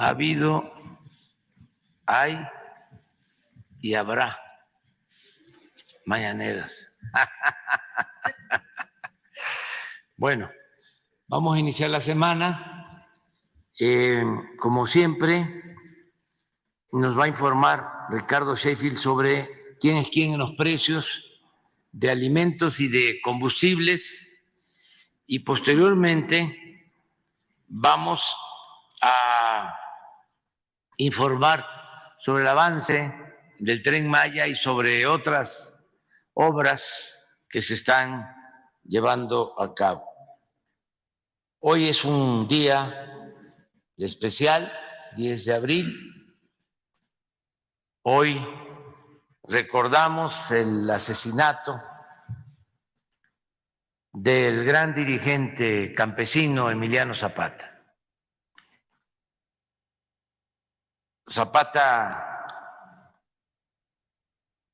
Ha habido, hay y habrá mañaneras. Bueno, vamos a iniciar la semana. Como siempre, nos va a informar Ricardo Sheffield sobre quién es quién en los precios de alimentos y de combustibles, y posteriormente vamos a informar sobre el avance del Tren Maya y sobre otras obras que se están llevando a cabo. Hoy es un día especial, 10 de abril. Hoy recordamos el asesinato del gran dirigente campesino Emiliano Zapata. Zapata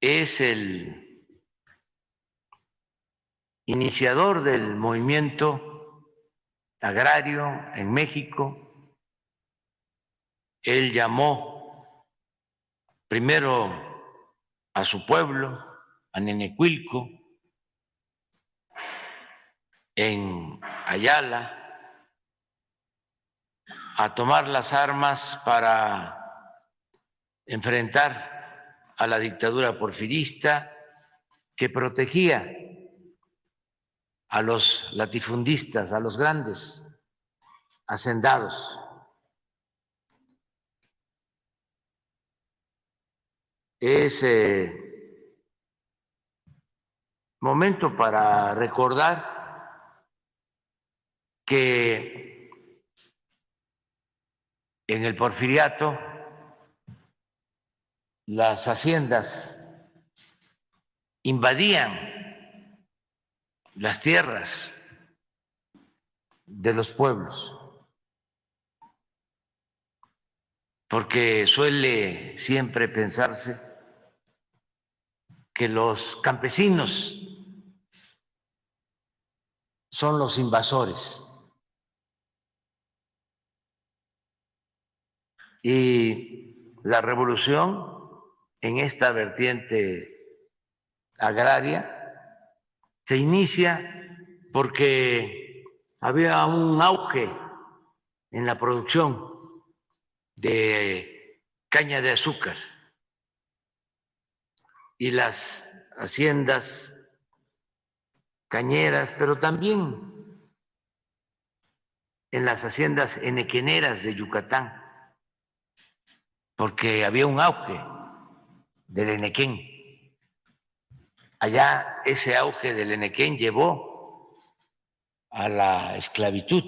es el iniciador del movimiento agrario en México. Él llamó primero a su pueblo, a Nenecuilco, en Ayala, a tomar las armas para enfrentar a la dictadura porfirista que protegía a los latifundistas, a los grandes hacendados. Es momento para recordar que en el porfiriato las haciendas invadían las tierras de los pueblos, porque suele siempre pensarse que los campesinos son los invasores. Y la revolución en esta vertiente agraria se inicia porque había un auge en la producción de caña de azúcar y las haciendas cañeras, pero también en las haciendas enequeneras de Yucatán, porque había un auge del enequén. Allá ese auge del enequén llevó a la esclavitud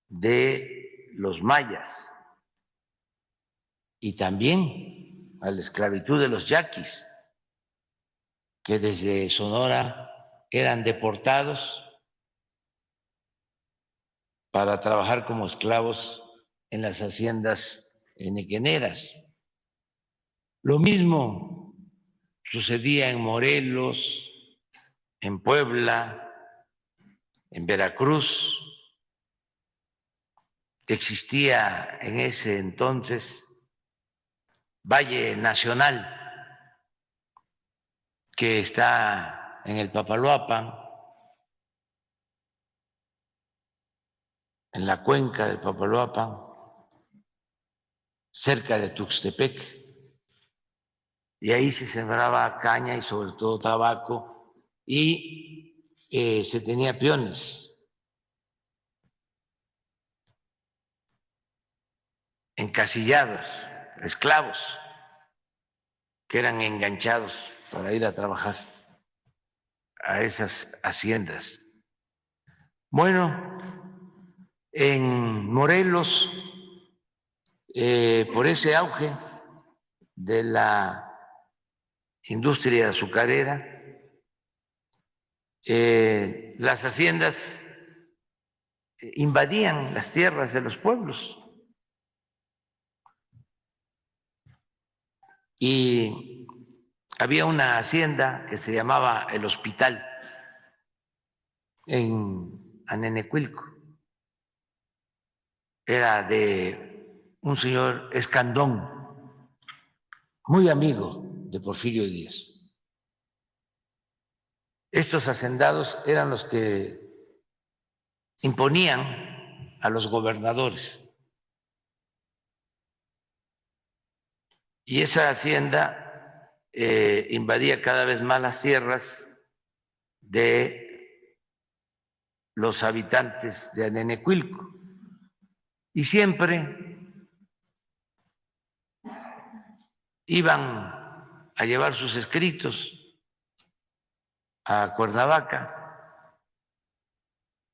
de los mayas y también a la esclavitud de los yaquis, que desde Sonora eran deportados para trabajar como esclavos en las haciendas enequeneras. Lo mismo sucedía en Morelos, en Puebla, en Veracruz. Existía en ese entonces Valle Nacional, que está en el Papaloapan, en la cuenca del Papaloapan, cerca de Tuxtepec, y ahí se sembraba caña y sobre todo tabaco, y se tenía peones encasillados, esclavos, que eran enganchados para ir a trabajar a esas haciendas. Bueno, en Morelos, por ese auge de la industria azucarera, las haciendas invadían las tierras de los pueblos y había una hacienda que se llamaba El Hospital en Anenecuilco, era de un señor Escandón, muy amigo de Porfirio Díaz. Estos hacendados eran los que imponían a los gobernadores. Y esa hacienda invadía cada vez más las tierras de los habitantes de Anenecuilco. Y siempre iban a llevar sus escritos a Cuernavaca,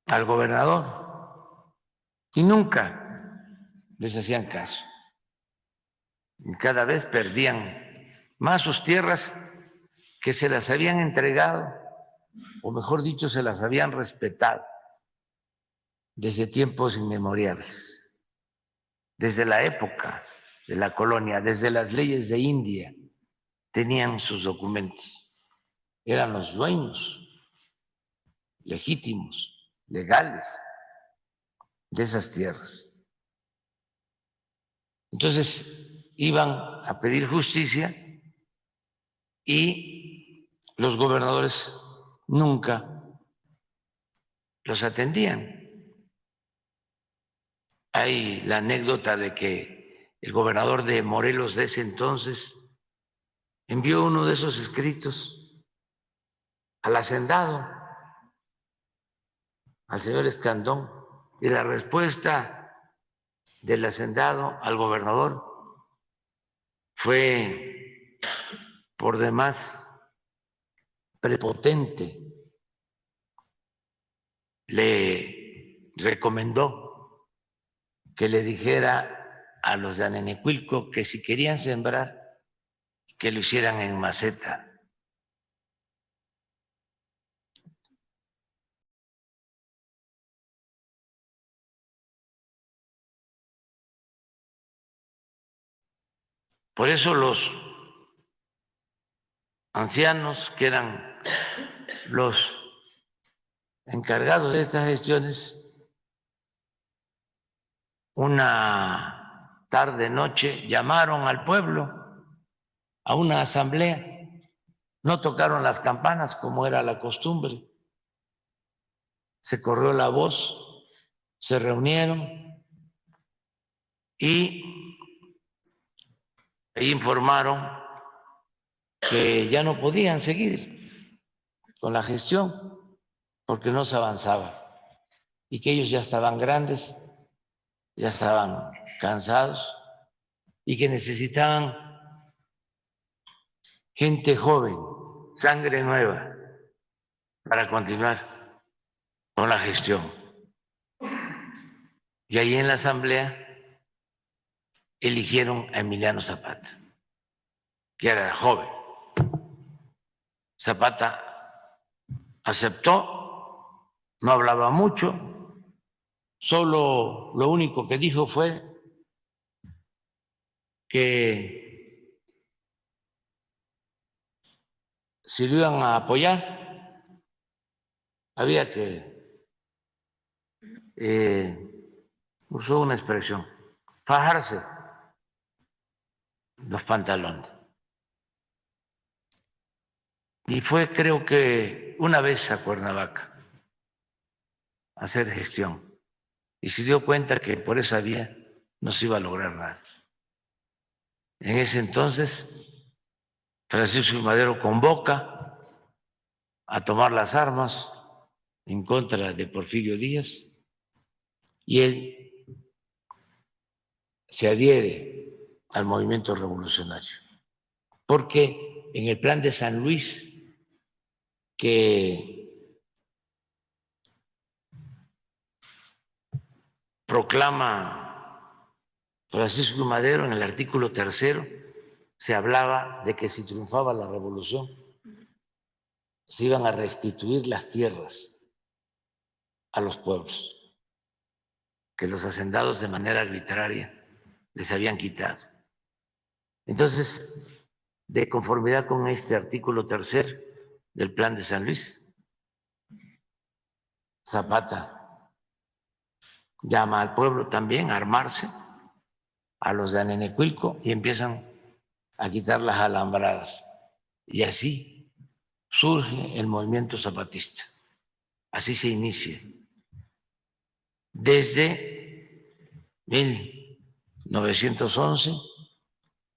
al gobernador, y nunca les hacían caso. Y cada vez perdían más sus tierras que se las habían entregado, o mejor dicho, se las habían respetado desde tiempos inmemoriales, desde la época de la colonia, desde las leyes de India, tenían sus documentos, eran los dueños legítimos, legales de esas tierras. Entonces iban a pedir justicia y los gobernadores nunca los atendían. Hay la anécdota de que el gobernador de Morelos de ese entonces envió uno de esos escritos al hacendado, al señor Escandón, y la respuesta del hacendado al gobernador fue por demás prepotente. Le recomendó que le dijera a los de Anenecuilco que si querían sembrar, que lo hicieran en maceta. Por eso los ancianos, que eran los encargados de estas gestiones, una tarde, noche, llamaron al pueblo a una asamblea. No tocaron las campanas como era la costumbre. Se corrió la voz, se reunieron y informaron que ya no podían seguir con la gestión porque no se avanzaba y que ellos ya estaban grandes, ya estaban cansados y que necesitaban gente joven, sangre nueva, para continuar con la gestión. Y ahí en la asamblea eligieron a Emiliano Zapata, que era joven. Zapata aceptó, no hablaba mucho, solo lo único que dijo fue que si lo iban a apoyar, había que, usó una expresión, fajarse los pantalones. Y fue, creo que, una vez a Cuernavaca a hacer gestión y se dio cuenta que por esa vía no se iba a lograr nada. En ese entonces, Francisco Madero convoca a tomar las armas en contra de Porfirio Díaz y él se adhiere al movimiento revolucionario, porque en el plan de San Luis que proclama Francisco Madero en el artículo 3 se hablaba de que si triunfaba la revolución se iban a restituir las tierras a los pueblos, que los hacendados de manera arbitraria les habían quitado. Entonces, de conformidad con este artículo 3 del Plan de San Luis, Zapata llama al pueblo también a armarse, a los de Anenecuilco, y empiezan a quitar las alambradas. Y así surge el movimiento zapatista. Así se inicia. Desde 1911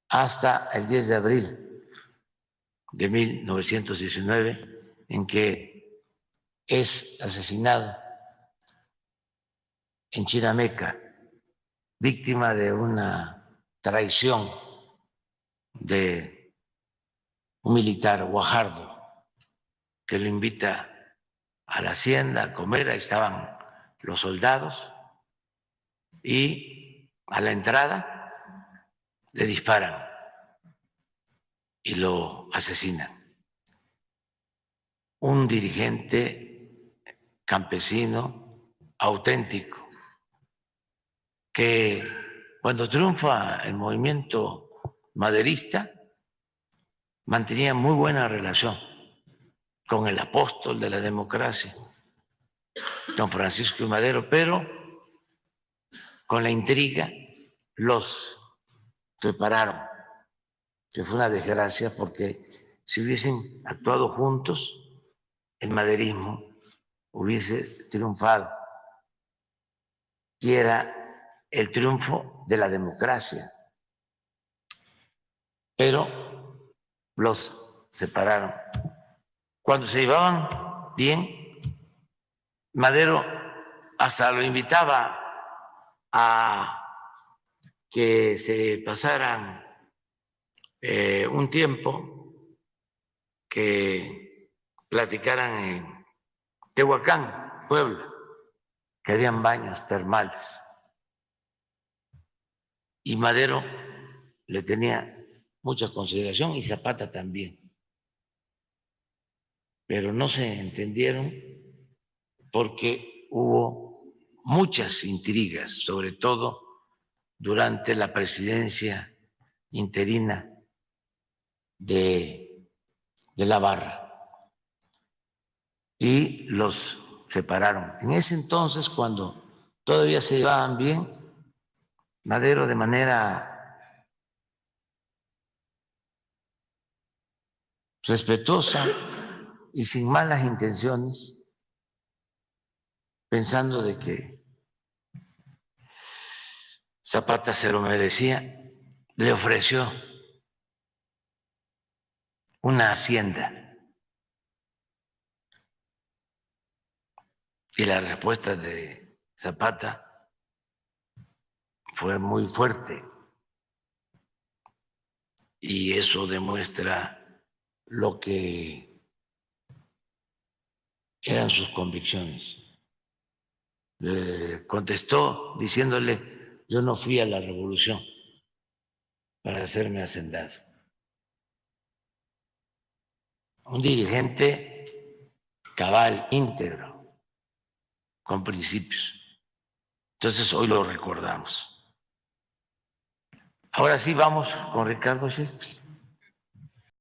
hasta el 10 de abril de 1919, en que es asesinado en Chinameca, víctima de una traición de un militar, Guajardo, que lo invita a la hacienda a comer. Ahí estaban los soldados y a la entrada le disparan y lo asesinan. Un dirigente campesino auténtico que cuando triunfa el movimiento maderista mantenía muy buena relación con el apóstol de la democracia, don Francisco I. Madero, pero con la intriga los separaron, que fue una desgracia, porque si hubiesen actuado juntos, el maderismo hubiese triunfado y era el triunfo de la democracia, pero los separaron. Cuando se llevaban bien, Madero hasta lo invitaba a que se pasaran un tiempo, que platicaran en Tehuacán, Puebla, que habían baños termales. Y Madero le tenía mucha consideración y Zapata también. Pero no se entendieron porque hubo muchas intrigas, sobre todo durante la presidencia interina de la Barra, y los separaron. En ese entonces, cuando todavía se llevaban bien, Madero, de manera respetuosa y sin malas intenciones, pensando de que Zapata se lo merecía, le ofreció una hacienda. Y la respuesta de Zapata fue muy fuerte, y eso demuestra lo que eran sus convicciones. Le contestó diciéndole: yo no fui a la revolución para hacerme hacendado. Un dirigente cabal, íntegro, con principios. Entonces hoy lo recordamos. Ahora sí vamos con Ricardo Sheffield.